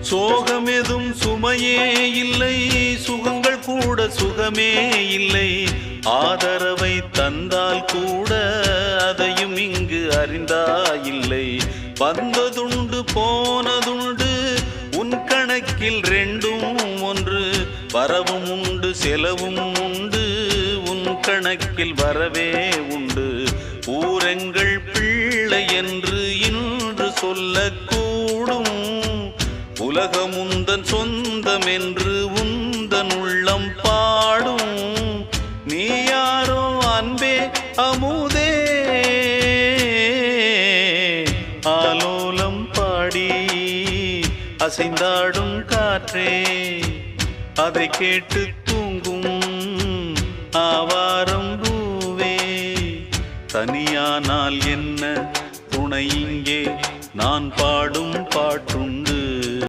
சோகமெதும் சுமையே இல்லை, சுகங்கள் கூட சுகமே இல்லை. ஆதரவை தந்தால் கூட அதையும் இங்கு அறிந்தாயில்லை. வந்ததுண்டு போனதுண்டு உன் கணக்கில் ரெண்டும் ஒன்று. வரவும் உண்டு செலவும் உண்டு, உன் கணக்கில் வரவே உண்டு. ஊரெங்கள் பிள்ளை என்று இன்று சொல்லக்கூடும். உலகம் உந்தன் சொந்தம் என்று உந்தன் உள்ளம் பாடும். நீ யாரோ அன்பே அமுதே, ஆலோலம் பாடி அசைந்தாடும் காற்றே, அதை கேட்டு தூங்கும் ஆவாரம் பூவே. தனியானால் என்ன துணை இங்கே, நான் பாடும் பாட்டுண்டு.